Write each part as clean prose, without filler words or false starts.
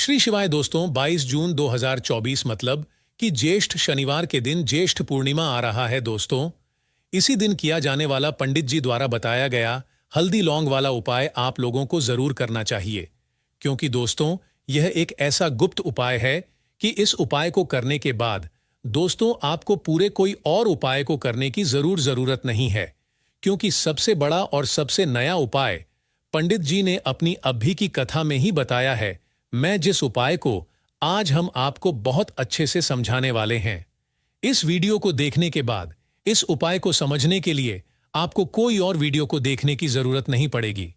श्री शिवाय दोस्तों, 22 जून 2024 मतलब कि ज्येष्ठ शनिवार के दिन ज्येष्ठ पूर्णिमा आ रहा है दोस्तों। इसी दिन किया जाने वाला पंडित जी द्वारा बताया गया हल्दी लौंग वाला उपाय आप लोगों को जरूर करना चाहिए, क्योंकि दोस्तों यह एक ऐसा गुप्त उपाय है कि इस उपाय को करने के बाद दोस्तों आपको पूरे कोई और उपाय को करने की जरूरत नहीं है, क्योंकि सबसे बड़ा और सबसे नया उपाय पंडित जी ने अपनी अभी की कथा में ही बताया है। मैं जिस उपाय को आज हम आपको बहुत अच्छे से समझाने वाले हैं, इस वीडियो को देखने के बाद इस उपाय को समझने के लिए आपको कोई और वीडियो को देखने की जरूरत नहीं पड़ेगी।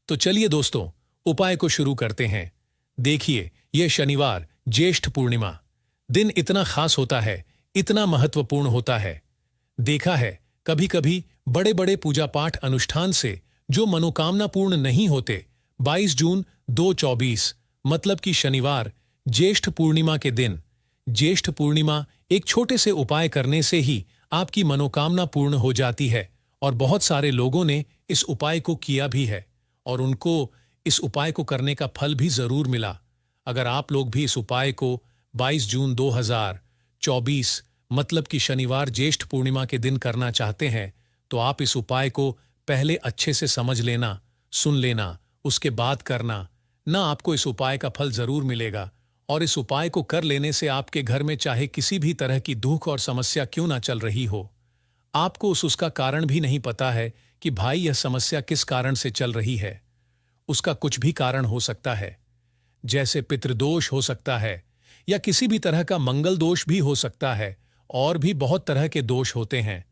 तो चलिए दोस्तों, उपाय को शुरू करते हैं। देखिए, यह शनिवार ज्येष्ठ पूर्णिमा दिन इतना खास होता है, इतना महत्वपूर्ण होता है। देखा है कभी कभी बड़े बड़े पूजा पाठ अनुष्ठान से जो मनोकामना पूर्ण नहीं होते, 22 जून 2024 मतलब कि शनिवार ज्येष्ठ पूर्णिमा के दिन ज्येष्ठ पूर्णिमा एक छोटे से उपाय करने से ही आपकी मनोकामना पूर्ण हो जाती है। और बहुत सारे लोगों ने इस उपाय को किया भी है और उनको इस उपाय को करने का फल भी जरूर मिला। अगर आप लोग भी इस उपाय को 22 जून 2024 मतलब कि शनिवार ज्येष्ठ पूर्णिमा के दिन करना चाहते हैं, तो आप इस उपाय को पहले अच्छे से समझ लेना, सुन लेना, उसके बाद करना ना। आपको इस उपाय का फल जरूर मिलेगा और इस उपाय को कर लेने से आपके घर में चाहे किसी भी तरह की दुख और समस्या क्यों ना चल रही हो, आपको उसका कारण भी नहीं पता है कि भाई यह समस्या किस कारण से चल रही है। उसका कुछ भी कारण हो सकता है, जैसे पितृदोष हो सकता है या किसी भी तरह का मंगल दोष भी हो सकता है, और भी बहुत तरह के दोष होते हैं,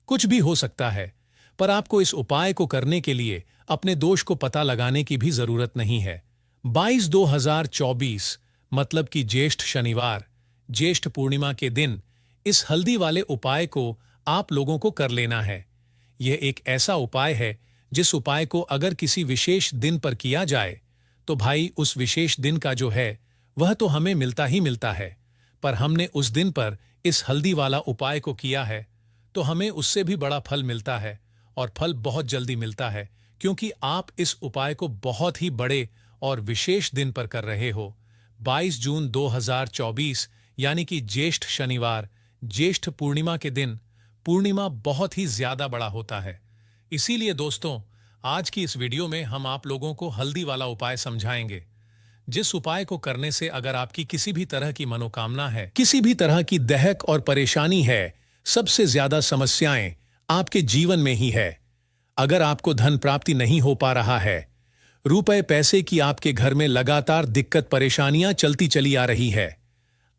कुछ भी हो सकता है। पर आपको इस उपाय को करने के लिए अपने दोष को पता लगाने की भी जरूरत नहीं है। 22/2024 मतलब कि ज्येष्ठ शनिवार ज्येष्ठ पूर्णिमा के दिन इस हल्दी वाले उपाय को आप लोगों को कर लेना है। यह एक ऐसा उपाय है जिस उपाय को अगर किसी विशेष दिन पर किया जाए तो भाई उस विशेष दिन का जो है वह तो हमें मिलता ही मिलता है, पर हमने उस दिन पर इस हल्दी वाला उपाय को किया है तो हमें उससे भी बड़ा फल मिलता है, और फल बहुत जल्दी मिलता है, क्योंकि आप इस उपाय को बहुत ही बड़े और विशेष दिन पर कर रहे हो। 22 जून 2024 यानी कि ज्येष्ठ शनिवार ज्येष्ठ पूर्णिमा के दिन पूर्णिमा बहुत ही ज्यादा बड़ा होता है। इसीलिए दोस्तों, आज की इस वीडियो में हम आप लोगों को हल्दी वाला उपाय समझाएंगे, जिस उपाय को करने से अगर आपकी किसी भी तरह की मनोकामना है, किसी भी तरह की दहक और परेशानी है, सबसे ज्यादा समस्याएं आपके जीवन में ही है। अगर आपको धन प्राप्ति नहीं हो पा रहा है, रुपए पैसे की आपके घर में लगातार दिक्कत परेशानियां चलती चली आ रही है,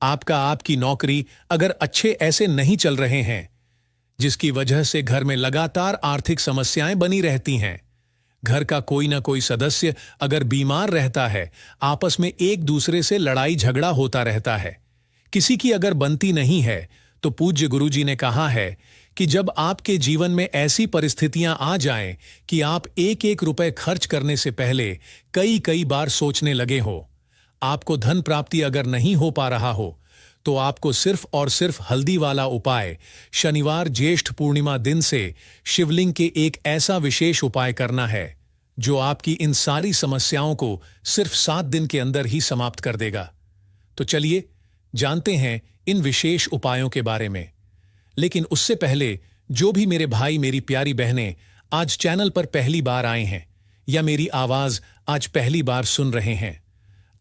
आपकी नौकरी अगर अच्छे ऐसे नहीं चल रहे हैं, जिसकी वजह से घर में लगातार आर्थिक समस्याएं बनी रहती हैं, घर का कोई ना कोई सदस्य अगर बीमार रहता है, आपस में एक दूसरे से लड़ाई झगड़ा होता रहता है, किसी की अगर बनती नहीं है, तो पूज्य गुरुजी ने कहा है कि जब आपके जीवन में ऐसी परिस्थितियां आ जाएं कि आप एक एक रुपए खर्च करने से पहले कई बार सोचने लगे हो, आपको धन प्राप्ति अगर नहीं हो पा रहा हो, तो आपको सिर्फ और सिर्फ हल्दी वाला उपाय शनिवार ज्येष्ठ पूर्णिमा दिन से शिवलिंग के एक ऐसा विशेष उपाय करना है जो आपकी इन सारी समस्याओं को सिर्फ 7 दिन के अंदर ही समाप्त कर देगा। तो चलिए जानते हैं इन विशेष उपायों के बारे में। लेकिन उससे पहले जो भी मेरे भाई मेरी प्यारी बहनें आज चैनल पर पहली बार आए हैं या मेरी आवाज आज पहली बार सुन रहे हैं,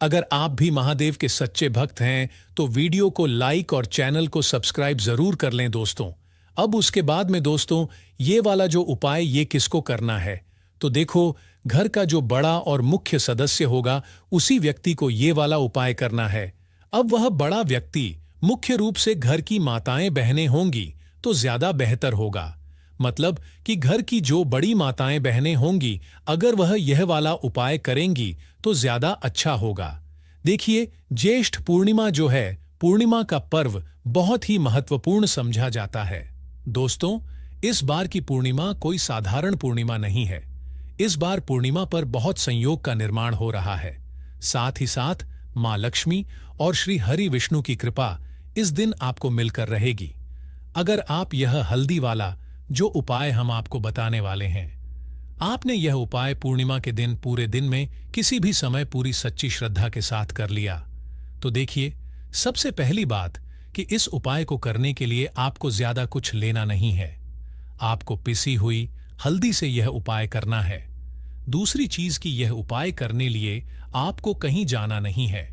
अगर आप भी महादेव के सच्चे भक्त हैं तो वीडियो को लाइक और चैनल को सब्सक्राइब जरूर कर लें दोस्तों। अब उसके बाद में दोस्तों, ये वाला जो उपाय ये किसको करना है, तो देखो, घर का जो बड़ा और मुख्य सदस्य होगा उसी व्यक्ति को ये वाला उपाय करना है। अब वह बड़ा व्यक्ति मुख्य रूप से घर की माताएं बहनें होंगी तो ज्यादा बेहतर होगा। मतलब कि घर की जो बड़ी माताएं बहनें होंगी, अगर वह यह वाला उपाय करेंगी तो ज्यादा अच्छा होगा। देखिए, ज्येष्ठ पूर्णिमा जो है, पूर्णिमा का पर्व बहुत ही महत्वपूर्ण समझा जाता है। दोस्तों, इस बार की पूर्णिमा कोई साधारण पूर्णिमा नहीं है। इस बार पूर्णिमा पर बहुत संयोग का निर्माण हो रहा है। साथ ही साथ मां लक्ष्मी और श्री हरि विष्णु की कृपा इस दिन आपको मिलकर रहेगी। अगर आप यह हल्दी वाला जो उपाय हम आपको बताने वाले हैं, आपने यह उपाय पूर्णिमा के दिन पूरे दिन में किसी भी समय पूरी सच्ची श्रद्धा के साथ कर लिया, तो देखिए, सबसे पहली बात कि इस उपाय को करने के लिए आपको ज्यादा कुछ लेना नहीं है। आपको पिसी हुई हल्दी से यह उपाय करना है। दूसरी चीज कि यह उपाय करने लिए आपको कहीं जाना नहीं है,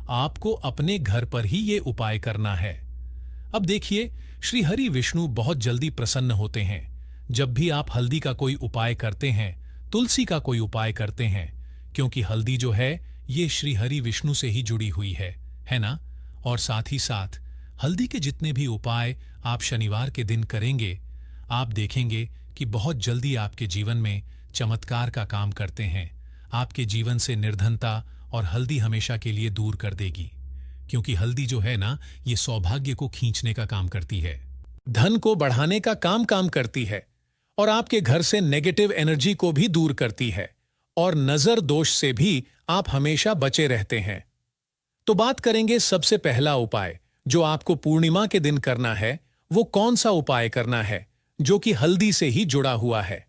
आपको अपने घर पर ही यह उपाय करना है। अब देखिए, श्री हरि विष्णु बहुत जल्दी प्रसन्न होते हैं जब भी आप हल्दी का कोई उपाय करते हैं, तुलसी का कोई उपाय करते हैं, क्योंकि हल्दी जो है ये श्री हरि विष्णु से ही जुड़ी हुई है ना। और साथ ही साथ हल्दी के जितने भी उपाय आप शनिवार के दिन करेंगे, आप देखेंगे कि बहुत जल्दी आपके जीवन में चमत्कार का काम करते हैं। आपके जीवन से निर्धनता और हल्दी हमेशा के लिए दूर कर देगी, क्योंकि हल्दी जो है ना, ये सौभाग्य को खींचने का काम करती है, धन को बढ़ाने का काम करती है, और आपके घर से नेगेटिव एनर्जी को भी दूर करती है, और नजर दोष से भी आप हमेशा बचे रहते हैं। तो बात करेंगे सबसे पहला उपाय जो आपको पूर्णिमा के दिन करना है। वो कौन सा उपाय करना है जो कि हल्दी से ही जुड़ा हुआ है।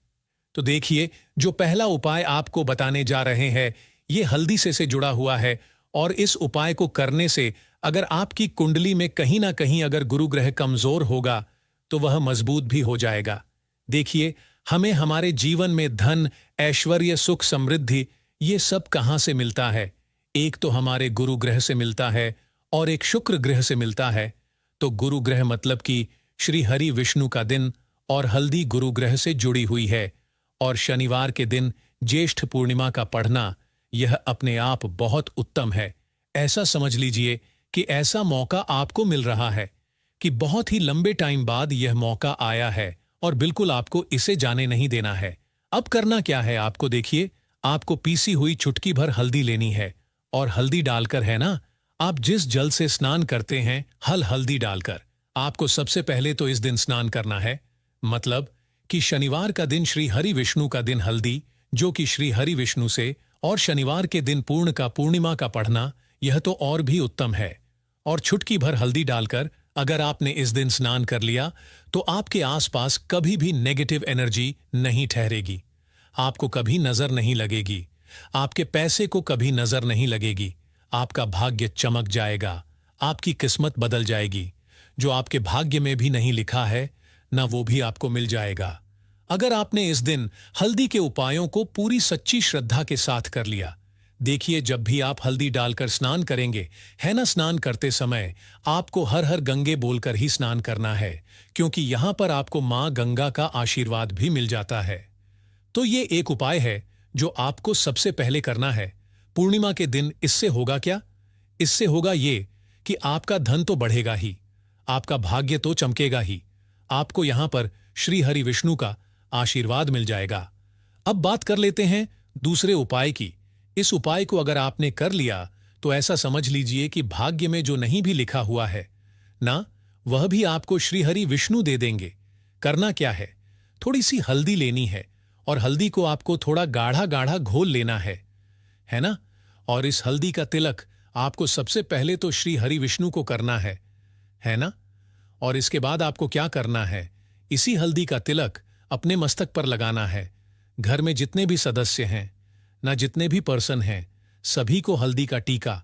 तो देखिए, जो पहला उपाय आपको बताने जा रहे हैं ये हल्दी से जुड़ा हुआ है, और इस उपाय को करने से अगर आपकी कुंडली में कहीं ना कहीं अगर गुरु ग्रह कमजोर होगा तो वह मजबूत भी हो जाएगा। देखिए, हमें हमारे जीवन में धन, ऐश्वर्य, सुख, समृद्धि ये सब कहां से मिलता है? एक तो हमारे गुरु ग्रह से मिलता है और एक शुक्र ग्रह से मिलता है। तो गुरु ग्रह मतलब कि श्री हरि विष्णु का दिन, और हल्दी गुरु ग्रह से जुड़ी हुई है। और शनिवार के दिन ज्येष्ठ पूर्णिमा का पढ़ना यह अपने आप बहुत उत्तम है। ऐसा समझ लीजिए कि ऐसा मौका आपको मिल रहा है कि बहुत ही लंबे टाइम बाद यह मौका आया है, और बिल्कुल आपको इसे जाने नहीं देना है। अब करना क्या है आपको, देखिए, आपको पीसी हुई चुटकी भर हल्दी लेनी है, और हल्दी डालकर है ना, आप जिस जल से स्नान करते हैं हल्दी डालकर आपको सबसे पहले तो इस दिन स्नान करना है। मतलब कि शनिवार का दिन श्री हरि विष्णु का दिन हल्दी, जो कि श्री हरि विष्णु से, और शनिवार के दिन पूर्णिमा का पढ़ना यह तो और भी उत्तम है। और चुटकी भर हल्दी डालकर अगर आपने इस दिन स्नान कर लिया तो आपके आसपास कभी भी नेगेटिव एनर्जी नहीं ठहरेगी, आपको कभी नजर नहीं लगेगी, आपके पैसे को कभी नजर नहीं लगेगी, आपका भाग्य चमक जाएगा, आपकी किस्मत बदल जाएगी। जो आपके भाग्य में भी नहीं लिखा है ना, वो भी आपको मिल जाएगा अगर आपने इस दिन हल्दी के उपायों को पूरी सच्ची श्रद्धा के साथ कर लिया। देखिए, जब भी आप हल्दी डालकर स्नान करेंगे, है ना, स्नान करते समय आपको हर हर गंगे बोलकर ही स्नान करना है, क्योंकि यहां पर आपको मां गंगा का आशीर्वाद भी मिल जाता है। तो ये एक उपाय है जो आपको सबसे पहले करना है पूर्णिमा के दिन। इससे होगा क्या? इससे होगा ये कि आपका धन तो बढ़ेगा ही, आपका भाग्य तो चमकेगा ही, आपको यहां पर श्री हरि विष्णु का आशीर्वाद मिल जाएगा। अब बात कर लेते हैं दूसरे उपाय की। इस उपाय को अगर आपने कर लिया तो ऐसा समझ लीजिए कि भाग्य में जो नहीं भी लिखा हुआ है ना, वह भी आपको श्री हरि विष्णु दे देंगे। करना क्या है, थोड़ी सी हल्दी लेनी है, और हल्दी को आपको थोड़ा गाढ़ा गाढ़ा घोल लेना है ना। और इस हल्दी का तिलक आपको सबसे पहले तो श्री हरि विष्णु को करना है ना। और इसके बाद आपको क्या करना है, इसी हल्दी का तिलक अपने मस्तक पर लगाना है। घर में जितने भी सदस्य हैं ना, जितने भी पर्सन हैं, सभी को हल्दी का टीका,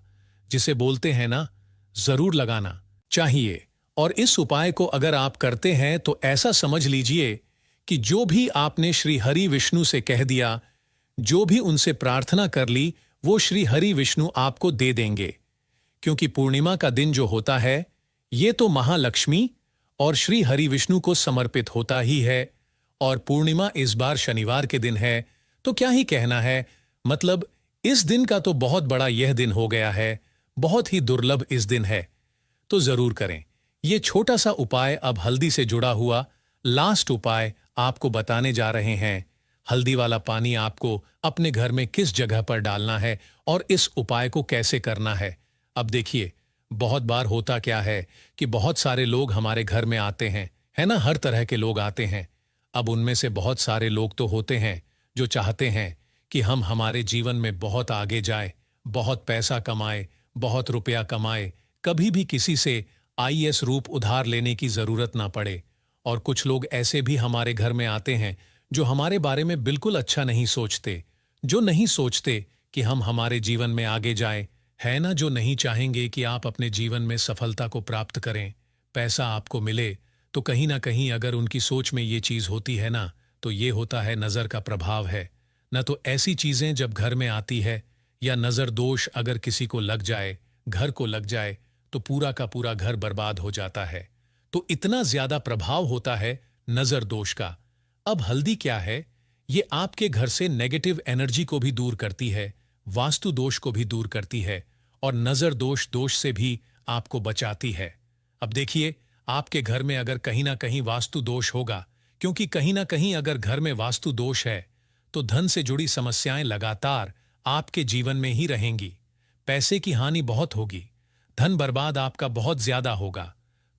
जिसे बोलते हैं ना, जरूर लगाना चाहिए। और इस उपाय को अगर आप करते हैं तो ऐसा समझ लीजिए कि जो भी आपने श्री हरि विष्णु से कह दिया, जो भी उनसे प्रार्थना कर ली, वो श्री हरि विष्णु आपको दे देंगे। क्योंकि पूर्णिमा का दिन जो होता है ये तो महालक्ष्मी और श्री हरि विष्णु को समर्पित होता ही है। और पूर्णिमा इस बार शनिवार के दिन है, तो क्या ही कहना है, मतलब इस दिन का तो बहुत बड़ा यह दिन हो गया है, बहुत ही दुर्लभ इस दिन है। तो जरूर करें ये छोटा सा उपाय। अब हल्दी से जुड़ा हुआ लास्ट उपाय आपको बताने जा रहे हैं। हल्दी वाला पानी आपको अपने घर में किस जगह पर डालना है और इस उपाय को कैसे करना है। अब देखिए, बहुत बार होता क्या है कि बहुत सारे लोग हमारे घर में आते हैं, है ना, हर तरह के लोग आते हैं। अब उनमें से बहुत सारे लोग तो होते हैं जो चाहते हैं कि हम हमारे जीवन में बहुत आगे जाए, बहुत पैसा कमाए, बहुत रुपया कमाए, कभी भी किसी से आईएएस रूप उधार लेने की जरूरत ना पड़े। और कुछ लोग ऐसे भी हमारे घर में आते हैं जो हमारे बारे में बिल्कुल अच्छा नहीं सोचते, जो नहीं सोचते कि हम हमारे जीवन में आगे जाएं, है ना, जो नहीं चाहेंगे कि आप अपने जीवन में सफलता को प्राप्त करें, पैसा आपको मिले। तो कहीं ना कहीं अगर उनकी सोच में ये चीज होती है ना, तो ये होता है नजर का प्रभाव है। न तो ऐसी चीजें जब घर में आती है, या नजर दोष अगर किसी को लग जाए, घर को लग जाए, तो पूरा का पूरा घर बर्बाद हो जाता है। तो इतना ज्यादा प्रभाव होता है नजर दोष का। अब हल्दी क्या है? ये आपके घर से नेगेटिव एनर्जी को भी दूर करती है, वास्तु दोष को भी दूर करती है, और नजर दोष से भी आपको बचाती है। अब देखिए, आपके घर में अगर कहीं ना कहीं वास्तु दोष होगा, क्योंकि कहीं ना कहीं अगर घर में वास्तु दोष है, तो धन से जुड़ी समस्याएं लगातार आपके जीवन में ही रहेंगी। पैसे की हानि बहुत होगी, धन बर्बाद आपका बहुत ज्यादा होगा।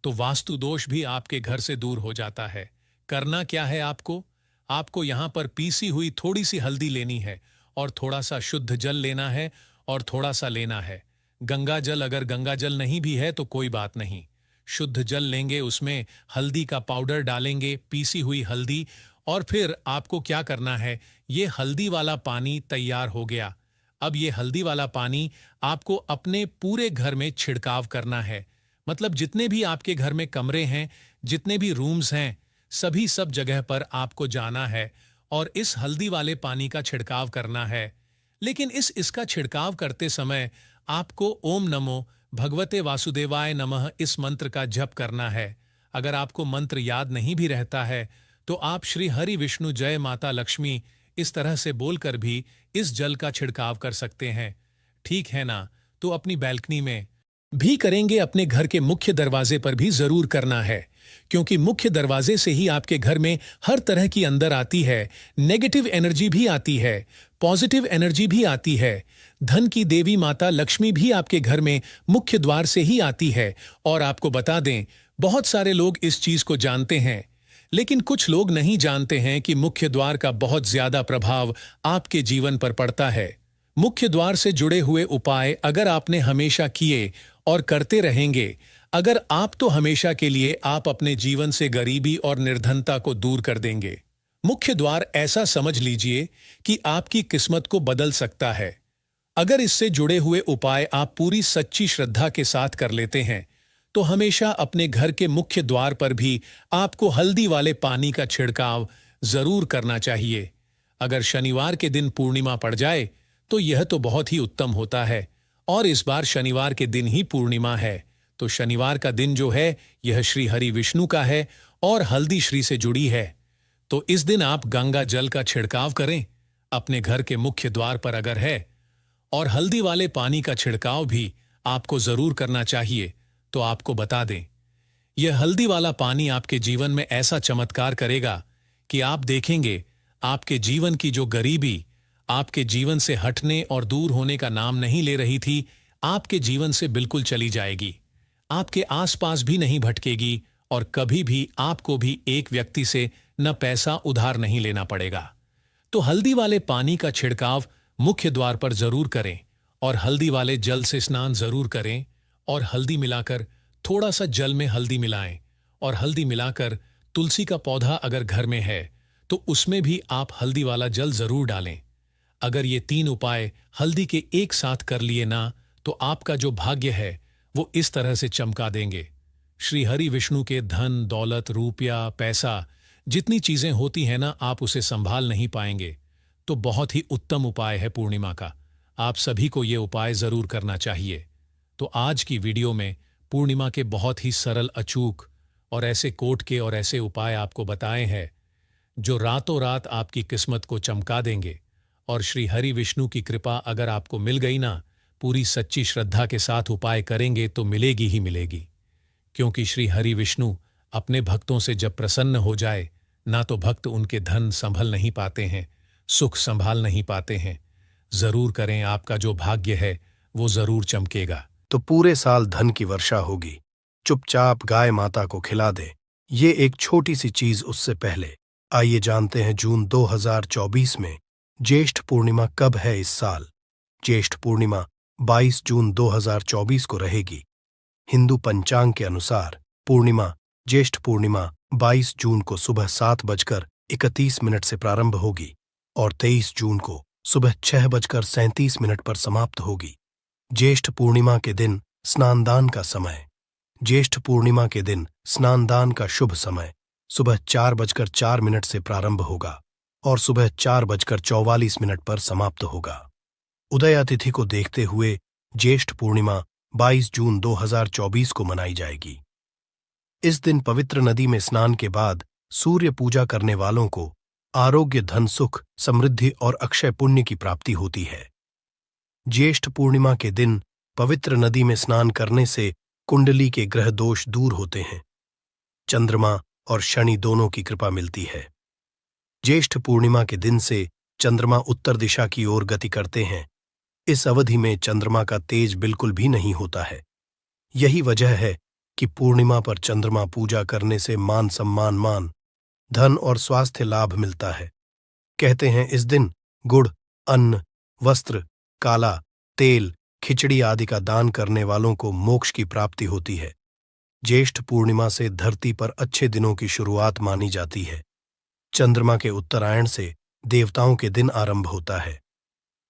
तो वास्तु दोष भी आपके घर से दूर हो जाता है। करना क्या है आपको? आपको यहां पर पीसी हुई थोड़ी सी हल्दी लेनी है, और थोड़ा सा शुद्ध जल लेना है, और थोड़ा सा लेना है गंगा जल। अगर गंगा जल नहीं भी है तो कोई बात नहीं, शुद्ध जल लेंगे, उसमें हल्दी का पाउडर डालेंगे, पीसी हुई हल्दी। और फिर आपको क्या करना है, ये हल्दी वाला पानी तैयार हो गया। अब ये हल्दी वाला पानी आपको अपने पूरे घर में छिड़काव करना है। मतलब जितने भी आपके घर में कमरे हैं, जितने भी रूम्स हैं, सभी सब जगह पर आपको जाना है और इस हल्दी वाले पानी का छिड़काव करना है। लेकिन इसका छिड़काव करते समय आपको ओम नमो भगवते वासुदेवाय नमः इस मंत्र का जप करना है। अगर आपको मंत्र याद नहीं भी रहता है, तो आप श्री हरि विष्णु जय माता लक्ष्मी इस तरह से बोलकर भी इस जल का छिड़काव कर सकते हैं। ठीक है ना? तो अपनी बैल्कनी में भी करेंगे, अपने घर के मुख्य दरवाजे पर भी जरूर करना है, क्योंकि मुख्य दरवाजे से ही आपके घर में हर तरह की अंदर आती है, नेगेटिव एनर्जी भी आती है, पॉजिटिव एनर्जी भी आती है। धन की देवी माता लक्ष्मी भी आपके घर में मुख्य द्वार से ही आती है। और आपको बता दें, बहुत सारे लोग इस चीज को जानते हैं, लेकिन कुछ लोग नहीं जानते हैं कि मुख्य द्वार का बहुत ज्यादा प्रभाव आपके जीवन पर पड़ता है। मुख्य द्वार से जुड़े हुए उपाय अगर आपने हमेशा किए और करते रहेंगे, अगर आप तो हमेशा के लिए आप अपने जीवन से गरीबी और निर्धनता को दूर कर देंगे। मुख्य द्वार ऐसा समझ लीजिए कि आपकी किस्मत को बदल सकता है। अगर इससे जुड़े हुए उपाय आप पूरी सच्ची श्रद्धा के साथ कर लेते हैं, तो हमेशा अपने घर के मुख्य द्वार पर भी आपको हल्दी वाले पानी का छिड़काव जरूर करना चाहिए। अगर शनिवार के दिन पूर्णिमा पड़ जाए तो यह तो बहुत ही उत्तम होता है, और इस बार शनिवार के दिन ही पूर्णिमा है। तो शनिवार का दिन जो है यह श्री हरि विष्णु का है और हल्दी श्री से जुड़ी है। तो इस दिन आप गंगा जल का छिड़काव करें अपने घर के मुख्य द्वार पर अगर है, और हल्दी वाले पानी का छिड़काव भी आपको जरूर करना चाहिए। तो आपको बता दें, यह हल्दी वाला पानी आपके जीवन में ऐसा चमत्कार करेगा कि आप देखेंगे आपके जीवन की जो गरीबी आपके जीवन से हटने और दूर होने का नाम नहीं ले रही थी, आपके जीवन से बिल्कुल चली जाएगी, आपके आसपास भी नहीं भटकेगी, और कभी भी आपको भी एक व्यक्ति से न पैसा उधार नहीं लेना पड़ेगा। तो हल्दी वाले पानी का छिड़काव मुख्य द्वार पर जरूर करें, और हल्दी वाले जल से स्नान जरूर करें, और हल्दी मिलाकर थोड़ा सा जल में हल्दी मिलाएं, और हल्दी मिलाकर तुलसी का पौधा अगर घर में है तो उसमें भी आप हल्दी वाला जल जरूर डालें। अगर ये 3 उपाय हल्दी के एक साथ कर लिए ना, तो आपका जो भाग्य है वो इस तरह से चमका देंगे। श्री हरि विष्णु के धन दौलत रुपया पैसा जितनी चीजें होती हैं ना, आप उसे संभाल नहीं पाएंगे। तो बहुत ही उत्तम उपाय है पूर्णिमा का, आप सभी को ये उपाय जरूर करना चाहिए। तो आज की वीडियो में पूर्णिमा के बहुत ही सरल, अचूक और ऐसे कोट के और ऐसे उपाय आपको बताए हैं जो रातों रात आपकी किस्मत को चमका देंगे। और श्री हरि विष्णु की कृपा अगर आपको मिल गई ना, पूरी सच्ची श्रद्धा के साथ उपाय करेंगे तो मिलेगी ही मिलेगी। क्योंकि श्री हरि विष्णु अपने भक्तों से जब प्रसन्न हो जाए ना, तो भक्त उनके धन संभल नहीं पाते हैं, सुख संभाल नहीं पाते हैं। जरूर करें, आपका जो भाग्य है वो जरूर चमकेगा। तो पूरे साल धन की वर्षा होगी। चुपचाप गाय माता को खिला दे। ये एक छोटी सी चीज उससे पहले आइए जानते हैं जून 2024 में ज्येष्ठ पूर्णिमा कब है इस साल। ज्येष्ठ पूर्णिमा 22 जून 2024 को रहेगी। हिंदू पंचांग के अनुसार पूर्णिमा ज्येष्ठ पूर्णिमा 22 जून को सुबह 7:10 31 से प्रारंभ होगी और 23 जून को सुबह 6:37 पर समाप्त होगी। ज्येष्ठ पूर्णिमा के दिन स्नानदान का समय। ज्येष्ठ पूर्णिमा के दिन स्नानदान का शुभ समय सुबह 4:04 से प्रारंभ होगा और सुबह 4:44 पर समाप्त होगा। उदया तिथि को देखते हुए ज्येष्ठ पूर्णिमा 22 जून 2024 को मनाई जाएगी। इस दिन पवित्र नदी में स्नान के बाद सूर्य पूजा करने वालों को आरोग्य, धन, सुख, समृद्धि और अक्षय पुण्य की प्राप्ति होती है। ज्येष्ठ पूर्णिमा के दिन पवित्र नदी में स्नान करने से कुंडली के ग्रह दोष दूर होते हैं। चंद्रमा और शनि दोनों की कृपा मिलती है। ज्येष्ठ पूर्णिमा के दिन से चंद्रमा उत्तर दिशा की ओर गति करते हैं। इस अवधि में चंद्रमा का तेज बिल्कुल भी नहीं होता है। यही वजह है कि पूर्णिमा पर चंद्रमा पूजा करने से मान सम्मान, धन और स्वास्थ्य लाभ मिलता है। कहते हैं इस दिन गुड़, अन्न, वस्त्र, काला तेल, खिचड़ी आदि का दान करने वालों को मोक्ष की प्राप्ति होती है। ज्येष्ठ पूर्णिमा से धरती पर अच्छे दिनों की शुरुआत मानी जाती है। चंद्रमा के उत्तरायण से देवताओं के दिन आरंभ होता है।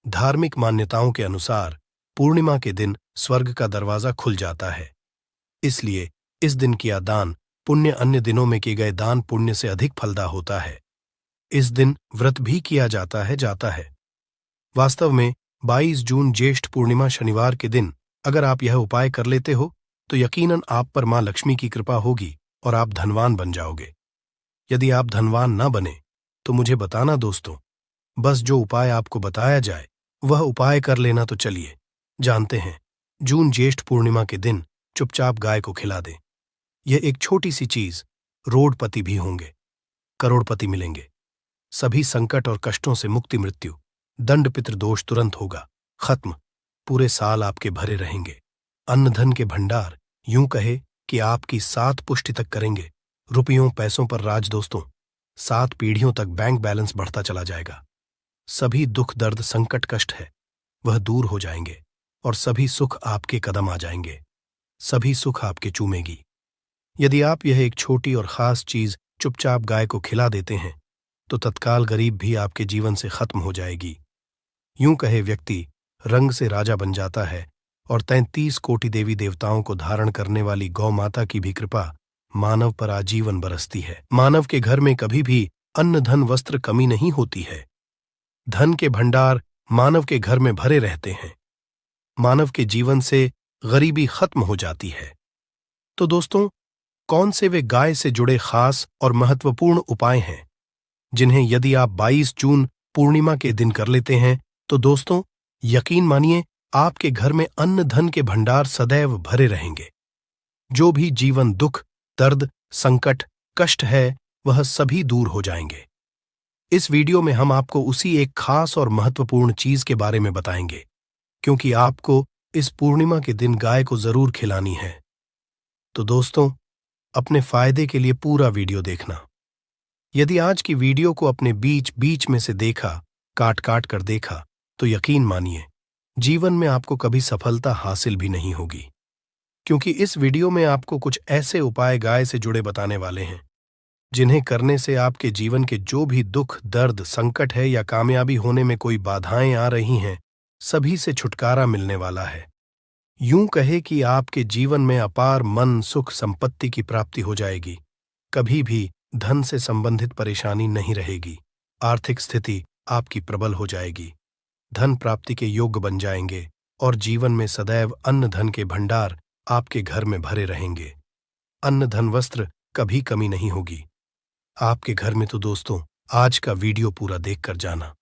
धार्मिक मान्यताओं के अनुसार पूर्णिमा के दिन स्वर्ग का दरवाजा खुल जाता है। इसलिए इस दिन किया दान पुण्य अन्य दिनों में किए गए दान पुण्य से अधिक फलदायी होता है। इस दिन व्रत भी किया जाता है। वास्तव में 22 जून ज्येष्ठ पूर्णिमा शनिवार के दिन अगर आप यह उपाय कर लेते हो तो यकीनन आप पर मां लक्ष्मी की कृपा होगी और आप धनवान बन जाओगे। यदि आप धनवान न बने तो मुझे बताना दोस्तों, बस जो उपाय आपको बताया जाए वह उपाय कर लेना। तो चलिए जानते हैं। जून ज्येष्ठ पूर्णिमा के दिन चुपचाप गाय को खिला दें। यह एक छोटी सी चीज, रोडपति भी होंगे, करोड़पति मिलेंगे। सभी संकट और कष्टों से मुक्ति, मृत्यु, दंड, पितृदोष तुरंत होगा खत्म। पूरे साल आपके भरे रहेंगे। अन्न धन के भंडार यूं कहे कि आपकी 7 पुष्टि तक करेंगे। रुपयों पैसों पर राज दोस्तों। 7 पीढ़ियों तक बैंक बैलेंस बढ़ता चला जाएगा। सभी दुख, दर्द, संकट, कष्ट है वह दूर हो जाएंगे और सभी सुख आपके कदम आ जाएंगे। सभी सुख आपके चूमेगी। यदि आप यह एक छोटी और खास चीज चुपचाप गाय को खिला देते हैं तो तत्काल गरीब भी आपके जीवन से खत्म हो जाएगी। यूं कहे व्यक्ति रंग से राजा बन जाता है और 33 कोटि देवी देवताओं को धारण करने वाली गौ माता की भी कृपा मानव पर आजीवन बरसती है। मानव के घर में कभी भी अन्न, धन, वस्त्र कमी नहीं होती है। धन के भंडार मानव के घर में भरे रहते हैं। मानव के जीवन से गरीबी खत्म हो जाती है। तो दोस्तों, कौन से वे गाय से जुड़े खास और महत्वपूर्ण उपाय हैं जिन्हें यदि आप 22 जून पूर्णिमा के दिन कर लेते हैं तो दोस्तों यकीन मानिए आपके घर में अन्न धन के भंडार सदैव भरे रहेंगे। जो भी जीवन दुख, दर्द, संकट, कष्ट है वह सभी दूर हो जाएंगे। इस वीडियो में हम आपको उसी एक खास और महत्वपूर्ण चीज के बारे में बताएंगे, क्योंकि आपको इस पूर्णिमा के दिन गाय को जरूर खिलानी है। तो दोस्तों, अपने फायदे के लिए पूरा वीडियो देखना। यदि आज की वीडियो को अपने बीच में से देखा, काट काट कर देखा, तो यकीन मानिए जीवन में आपको कभी सफलता हासिल भी नहीं होगी, क्योंकि इस वीडियो में आपको कुछ ऐसे उपाय गाय से जुड़े बताने वाले हैं जिन्हें करने से आपके जीवन के जो भी दुख, दर्द, संकट है या कामयाबी होने में कोई बाधाएं आ रही हैं, सभी से छुटकारा मिलने वाला है। यूं कहे कि आपके जीवन में अपार मन, सुख, संपत्ति की प्राप्ति हो जाएगी। कभी भी धन से संबंधित परेशानी नहीं रहेगी। आर्थिक स्थिति आपकी प्रबल हो जाएगी। धन प्राप्ति के योग्य बन जाएंगे और जीवन में सदैव अन्न धन के भंडार आपके घर में भरे रहेंगे। अन्न धन वस्त्र कभी कमी नहीं होगी आपके घर में। तो दोस्तों, आज का वीडियो पूरा देखकर जाना।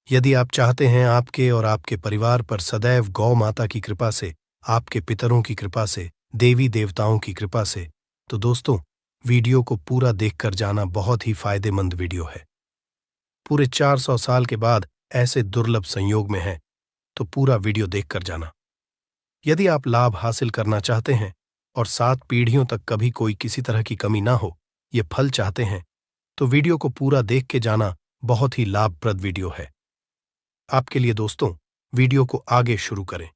यदि आप चाहते हैं आपके और आपके परिवार पर सदैव गौ माता की कृपा से, आपके पितरों की कृपा से, देवी देवताओं की कृपा से, तो दोस्तों वीडियो को पूरा देखकर जाना। बहुत ही फायदेमंद वीडियो है। पूरे 400 साल के बाद ऐसे दुर्लभ संयोग में है, तो पूरा वीडियो देखकर जाना। यदि आप लाभ हासिल करना चाहते हैं और 7 पीढ़ियों तक कभी कोई किसी तरह की कमी ना हो, ये फल चाहते हैं, तो वीडियो को पूरा देख के जाना। बहुत ही लाभप्रद वीडियो है आपके लिए। दोस्तों, वीडियो को आगे शुरू करें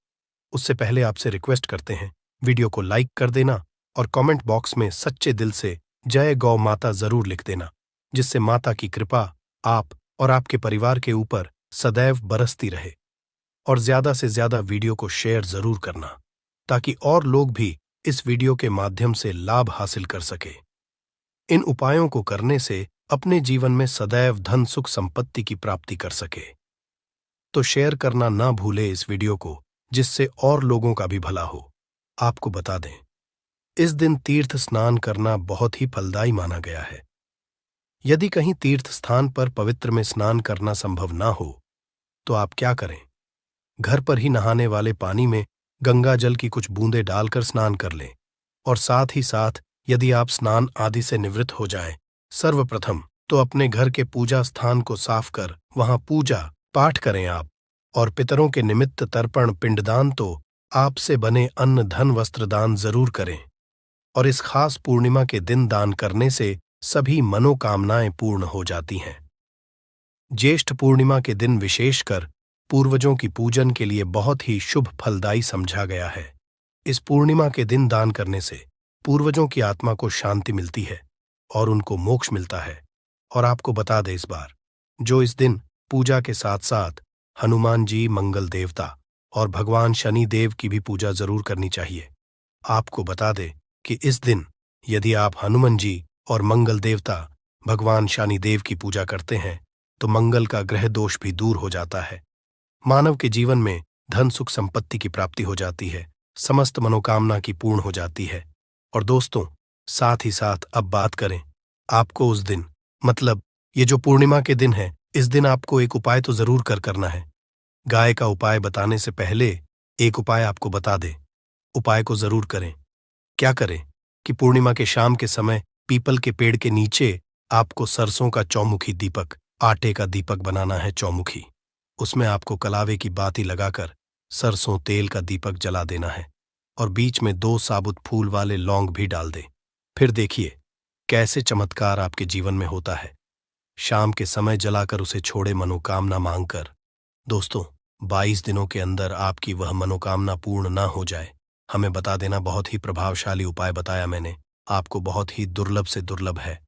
उससे पहले आपसे रिक्वेस्ट करते हैं वीडियो को लाइक कर देना और कमेंट बॉक्स में सच्चे दिल से जय गौ माता जरूर लिख देना। जिससे माता की कृपा आप और आपके परिवार के ऊपर सदैव बरसती रहे। और ज्यादा से ज्यादा वीडियो को शेयर जरूर करना, ताकि और लोग भी इस वीडियो के माध्यम से लाभ हासिल कर सके। इन उपायों को करने से अपने जीवन में सदैव धन सुख संपत्ति की प्राप्ति कर सके। तो शेयर करना ना भूले इस वीडियो को, जिससे और लोगों का भी भला हो। आपको बता दें, इस दिन तीर्थ स्नान करना बहुत ही फलदायी माना गया है। यदि कहीं तीर्थ स्थान पर पवित्र में स्नान करना संभव ना हो, तो आप क्या करें? घर पर ही नहाने वाले पानी में गंगा जल की कुछ बूंदें डालकर स्नान कर लें। और साथ ही साथ यदि आप स्नान आदि से निवृत्त हो जाएं, सर्वप्रथम तो अपने घर के पूजा स्थान को साफ कर वहां पूजा पाठ करें आप। और पितरों के निमित्त तर्पण पिंडदान तो आपसे बने अन्न धन वस्त्र दान जरूर करें। और इस खास पूर्णिमा के दिन दान करने से सभी मनोकामनाएं पूर्ण हो जाती हैं। ज्येष्ठ पूर्णिमा के दिन विशेषकर पूर्वजों की पूजन के लिए बहुत ही शुभ फलदायी समझा गया है। इस पूर्णिमा के दिन दान करने से पूर्वजों की आत्मा को शांति मिलती है और उनको मोक्ष मिलता है। और आपको बता दें इस बार, जो इस दिन पूजा के साथ साथ हनुमान जी, मंगल देवता और भगवान शनि देव की भी पूजा जरूर करनी चाहिए। आपको बता दें कि इस दिन यदि आप हनुमान जी और मंगल देवता भगवान शनि देव की पूजा करते हैं, तो मंगल का ग्रह दोष भी दूर हो जाता है। मानव के जीवन में धन सुख संपत्ति की प्राप्ति हो जाती है, समस्त मनोकामना की पूर्ण हो जाती है। और दोस्तों, साथ ही साथ अब बात करें, आपको उस दिन, मतलब ये जो पूर्णिमा के दिन है, इस दिन आपको एक उपाय तो जरूर करना है। गाय का उपाय बताने से पहले एक उपाय आपको बता दें। उपाय को जरूर करें। क्या करें कि पूर्णिमा के शाम के समय पीपल के पेड़ के नीचे आपको सरसों का चौमुखी दीपक, आटे का दीपक बनाना है चौमुखी। उसमें आपको कलावे की बाती लगाकर सरसों तेल का दीपक जला देना है और बीच में 2 साबुत फूल वाले लौंग भी डाल दें। फिर देखिए कैसे चमत्कार आपके जीवन में होता है। शाम के समय जलाकर उसे छोड़े मनोकामना मांगकर। दोस्तों, 22 दिनों के अंदर आपकी वह मनोकामना पूर्ण ना हो जाए, हमें बता देना। बहुत ही प्रभावशाली उपाय बताया मैंने आपको, बहुत ही दुर्लभ से दुर्लभ है।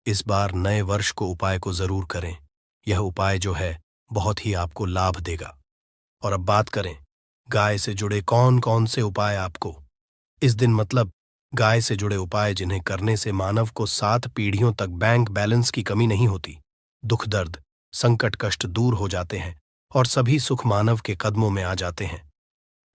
इस बार नए वर्ष को उपाय को जरूर करें। यह उपाय जो है बहुत ही आपको लाभ देगा। और अब बात करें गाय से जुड़े कौन कौन से उपाय आपको इस दिन, मतलब गाय से जुड़े उपाय जिन्हें करने से मानव को 7 पीढ़ियों तक बैंक बैलेंस की कमी नहीं होती, दुख दर्द संकट कष्ट दूर हो जाते हैं और सभी सुख मानव के कदमों में आ जाते हैं।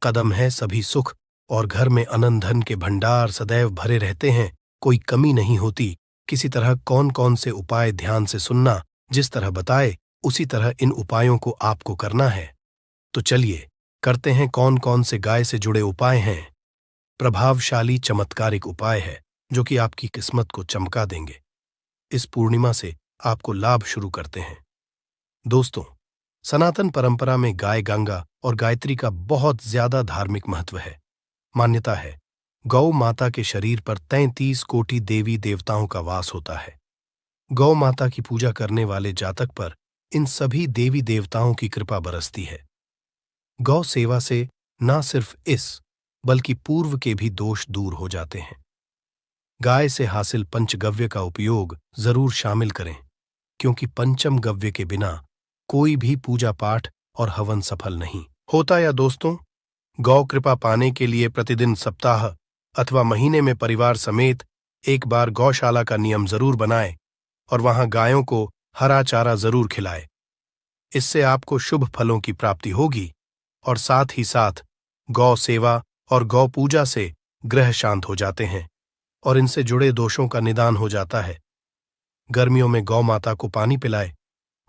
कदम है सभी सुख और घर में अनंत धन के भंडार सदैव भरे रहते हैं, कोई कमी नहीं होती। किसी तरह कौन कौन से उपाय ध्यान से सुनना, जिस तरह बताए उसी तरह इन उपायों को आपको करना है। तो चलिए करते हैं कौन कौन से गाय से जुड़े उपाय हैं। प्रभावशाली चमत्कारिक उपाय है जो कि आपकी किस्मत को चमका देंगे। इस पूर्णिमा से आपको लाभ शुरू करते हैं। दोस्तों, सनातन परंपरा में गाय गंगा और गायत्री का बहुत ज्यादा धार्मिक महत्व है। मान्यता है गौ माता के शरीर पर 33 कोटि देवी देवताओं का वास होता है। गौ माता की पूजा करने वाले जातक पर इन सभी देवी देवताओं की कृपा बरसती है। गौ सेवा से न सिर्फ इस बल्कि पूर्व के भी दोष दूर हो जाते हैं। गाय से हासिल पंचगव्य का उपयोग जरूर शामिल करें, क्योंकि पंचम गव्य के बिना कोई भी पूजा पाठ और हवन सफल नहीं होता। या दोस्तों, गौ कृपा पाने के लिए प्रतिदिन सप्ताह अथवा महीने में परिवार समेत एक बार गौशाला का नियम जरूर बनाएं और वहां गायों को हरा चारा जरूर खिलाएं। इससे आपको शुभ फलों की प्राप्ति होगी और साथ ही साथ गौ सेवा और गौ पूजा से ग्रह शांत हो जाते हैं और इनसे जुड़े दोषों का निदान हो जाता है। गर्मियों में गौ माता को पानी पिलाए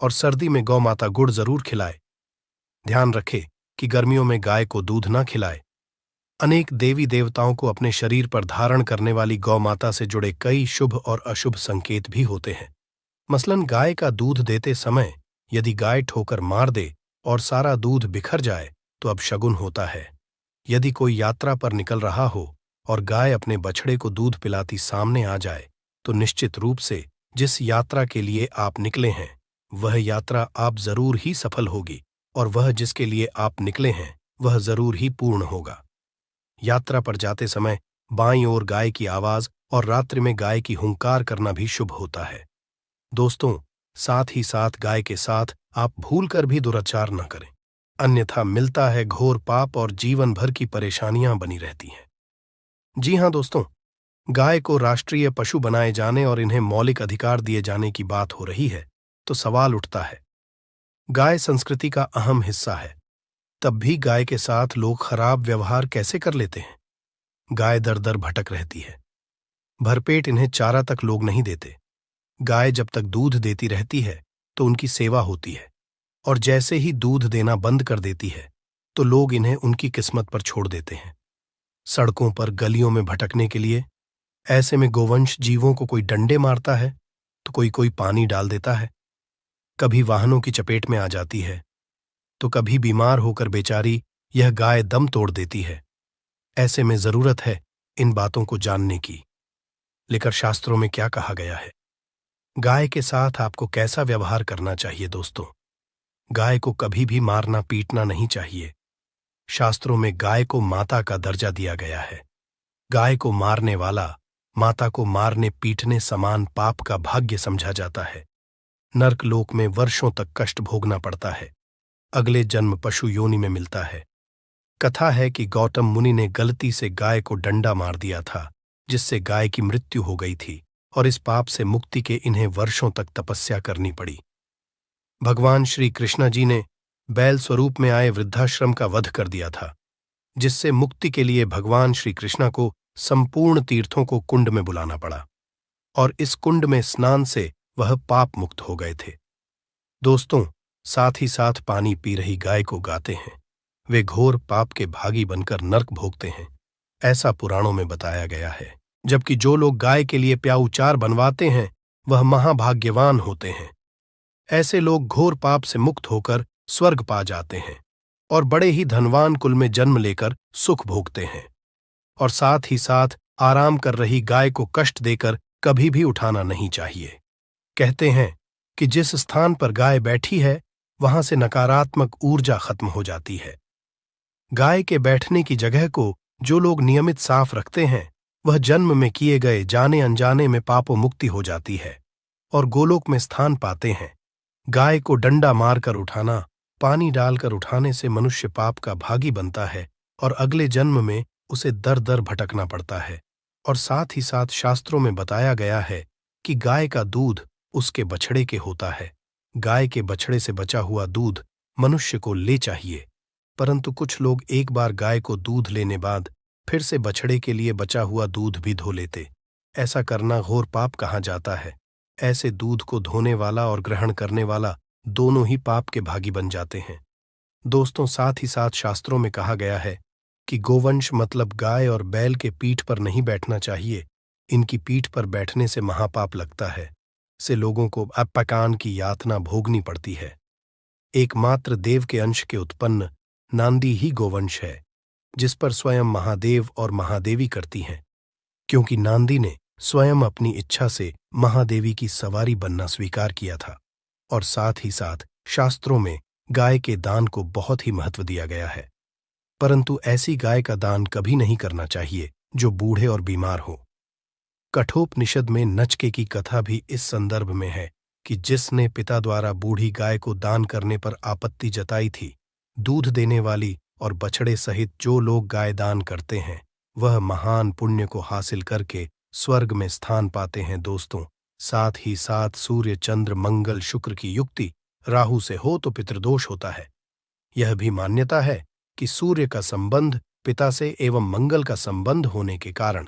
और सर्दी में गौ माता गुड़ जरूर खिलाए। ध्यान रखें कि गर्मियों में गाय को दूध न खिलाए। अनेक देवी देवताओं को अपने शरीर पर धारण करने वाली गौ माता से जुड़े कई शुभ और अशुभ संकेत भी होते हैं। मसलन गाय का दूध देते समय यदि गाय ठोकर मार दे और सारा दूध बिखर जाए तो अब शगुन होता है। यदि कोई यात्रा पर निकल रहा हो और गाय अपने बछड़े को दूध पिलाती सामने आ जाए तो निश्चित रूप से जिस यात्रा के लिए आप निकले हैं वह यात्रा आप जरूर ही सफल होगी और वह जिसके लिए आप निकले हैं वह जरूर ही पूर्ण होगा। यात्रा पर जाते समय बाईं ओर गाय की आवाज और रात्रि में गाय की हुंकार करना भी शुभ होता है। दोस्तों, साथ ही साथ गाय के साथ आप भूलकर भी दुराचार न करें, अन्यथा मिलता है घोर पाप और जीवन भर की परेशानियां बनी रहती हैं। जी हां दोस्तों, गाय को राष्ट्रीय पशु बनाए जाने और इन्हें मौलिक अधिकार दिए जाने की बात हो रही है तो सवाल उठता है, गाय संस्कृति का अहम हिस्सा है, तब भी गाय के साथ लोग खराब व्यवहार कैसे कर लेते हैं? गाय दर दर भटक रहती है, भरपेट इन्हें चारा तक लोग नहीं देते। गाय जब तक दूध देती रहती है तो उनकी सेवा होती है, और जैसे ही दूध देना बंद कर देती है तो लोग इन्हें उनकी किस्मत पर छोड़ देते हैं, सड़कों पर गलियों में भटकने के लिए। ऐसे में गोवंश जीवों को कोई डंडे मारता है तो कोई कोई पानी डाल देता है, कभी वाहनों की चपेट में आ जाती है तो कभी बीमार होकर बेचारी यह गाय दम तोड़ देती है। ऐसे में जरूरत है इन बातों को जानने की। लेकर शास्त्रों में क्या कहा गया है, गाय के साथ आपको कैसा व्यवहार करना चाहिए? दोस्तों, गाय को कभी भी मारना पीटना नहीं चाहिए। शास्त्रों में गाय को माता का दर्जा दिया गया है। गाय को मारने वाला माता को मारने पीटने समान पाप का भाग्य समझा जाता है। नर्क लोक में वर्षों तक कष्ट भोगना पड़ता है, अगले जन्म पशु योनि में मिलता है। कथा है कि गौतम मुनि ने गलती से गाय को डंडा मार दिया था, जिससे गाय की मृत्यु हो गई थी, और इस पाप से मुक्ति के इन्हें वर्षों तक तपस्या करनी पड़ी। भगवान श्री कृष्ण जी ने बैल स्वरूप में आए वृद्धाश्रम का वध कर दिया था, जिससे मुक्ति के लिए भगवान श्री कृष्ण को संपूर्ण तीर्थों को कुंड में बुलाना पड़ा, और इस कुंड में स्नान से वह पाप मुक्त हो गए थे। दोस्तों, साथ ही साथ पानी पी रही गाय को गाते हैं, वे घोर पाप के भागी बनकर नर्क भोगते हैं, ऐसा पुराणों में बताया गया है। जबकि जो लोग गाय के लिए प्याऊचार बनवाते हैं वह महाभाग्यवान होते हैं। ऐसे लोग घोर पाप से मुक्त होकर स्वर्ग पा जाते हैं और बड़े ही धनवान कुल में जन्म लेकर सुख भोगते हैं। और साथ ही साथ आराम कर रही गाय को कष्ट देकर कभी भी उठाना नहीं चाहिए। कहते हैं कि जिस स्थान पर गाय बैठी है वहां से नकारात्मक ऊर्जा खत्म हो जाती है। गाय के बैठने की जगह को जो लोग नियमित साफ रखते हैं वह जन्म में किए गए जाने अनजाने में पापों मुक्ति हो जाती है और गोलोक में स्थान पाते हैं। गाय को डंडा मारकर उठाना, पानी डालकर उठाने से मनुष्य पाप का भागी बनता है और अगले जन्म में उसे दर दर भटकना पड़ता है। और साथ ही साथ शास्त्रों में बताया गया है कि गाय का दूध उसके बछड़े के होता है। गाय के बछड़े से बचा हुआ दूध मनुष्य को ले चाहिए, परंतु कुछ लोग एक बार गाय को दूध लेने बाद फिर से बछड़े के लिए बचा हुआ दूध भी धो लेते। ऐसा करना घोर पाप कहा जाता है। ऐसे दूध को धोने वाला और ग्रहण करने वाला दोनों ही पाप के भागी बन जाते हैं। दोस्तों, साथ ही साथ शास्त्रों में कहा गया है कि गोवंश मतलब गाय और बैल के पीठ पर नहीं बैठना चाहिए। इनकी पीठ पर बैठने से महापाप लगता है, से लोगों को अपकान की यातना भोगनी पड़ती है। एकमात्र देव के अंश के उत्पन्न नांदी ही गोवंश है, जिस पर स्वयं महादेव और महादेवी करती हैं, क्योंकि नांदी ने स्वयं अपनी इच्छा से महादेवी की सवारी बनना स्वीकार किया था। और साथ ही साथ शास्त्रों में गाय के दान को बहुत ही महत्व दिया गया है, परंतु ऐसी गाय का दान कभी नहीं करना चाहिए जो बूढ़े और बीमार हो। कठोपनिषद में नचके की कथा भी इस संदर्भ में है कि जिसने पिता द्वारा बूढ़ी गाय को दान करने पर आपत्ति जताई थी, दूध देने वाली और बछड़े सहित जो लोग गाय दान करते हैं वह महान पुण्य को हासिल करके स्वर्ग में स्थान पाते हैं। दोस्तों, साथ ही साथ सूर्य चंद्र मंगल शुक्र की युक्ति राहु से हो तो पितृदोष होता है। यह भी मान्यता है कि सूर्य का संबंध पिता से एवं मंगल का संबंध होने के कारण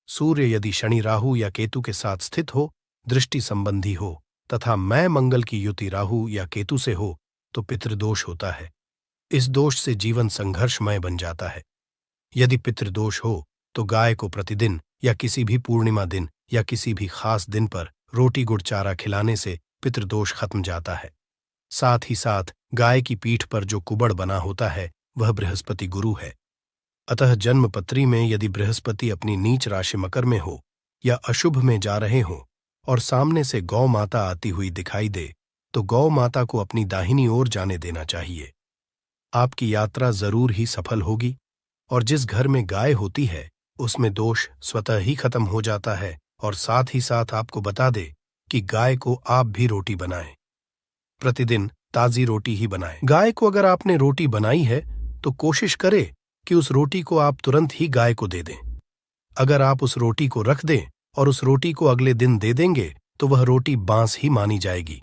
सूर्य यदि शनि राहु या केतु के साथ स्थित हो, दृष्टि संबंधी हो तथा मैं मंगल की युति राहु या केतु से हो तो पितृदोष होता है। इस दोष से जीवन संघर्षमय बन जाता है। यदि पितृदोष हो तो गाय को प्रतिदिन या किसी भी पूर्णिमा दिन या किसी भी खास दिन पर रोटी गुड़ चारा खिलाने से पितृदोष खत्म जाता है। साथ ही साथ गाय की पीठ पर जो कुबड़ बना होता है वह बृहस्पति गुरु है। अतः जन्मपत्री में यदि बृहस्पति अपनी नीच राशि मकर में हो या अशुभ में जा रहे हो और सामने से गौ माता आती हुई दिखाई दे तो गौ माता को अपनी दाहिनी ओर जाने देना चाहिए। आपकी यात्रा जरूर ही सफल होगी और जिस घर में गाय होती है उसमें दोष स्वतः ही खत्म हो जाता है। और साथ ही साथ आपको बता दे कि गाय को आप भी रोटी बनाएं। प्रतिदिन ताजी रोटी ही बनाएं। गाय को अगर आपने रोटी बनाई है तो कोशिश करें कि उस रोटी को आप तुरंत ही गाय को दे दें। अगर आप उस रोटी को रख दें और उस रोटी को अगले दिन दे देंगे तो वह रोटी बांस ही मानी जाएगी।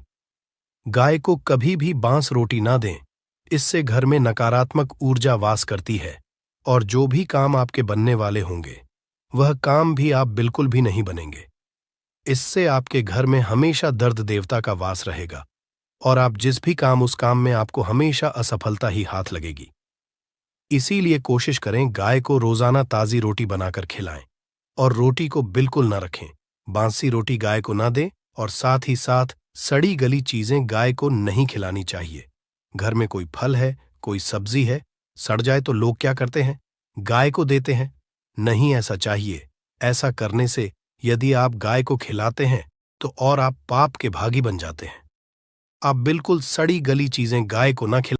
गाय को कभी भी बांस रोटी ना दें, इससे घर में नकारात्मक ऊर्जा वास करती है और जो भी काम आपके बनने वाले होंगे वह काम भी आप बिल्कुल भी नहीं बनेंगे। इससे आपके घर में हमेशा दर्द देवता का वास रहेगा और आप जिस भी काम उस काम में आपको हमेशा असफलता ही हाथ लगेगी। इसीलिए कोशिश करें गाय को रोजाना ताजी रोटी बनाकर खिलाएं और रोटी को बिल्कुल न रखें। बांसी रोटी गाय को ना दें और साथ ही साथ सड़ी गली चीजें गाय को नहीं खिलानी चाहिए। घर में कोई फल है, कोई सब्जी है, सड़ जाए तो लोग क्या करते हैं? गाय को देते हैं। नहीं ऐसा चाहिए। ऐसा करने से यदि आप गाय को खिलाते हैं तो और आप पाप के भागी बन जाते हैं। आप बिल्कुल सड़ी गली चीजें गाय को ना खिलाएं।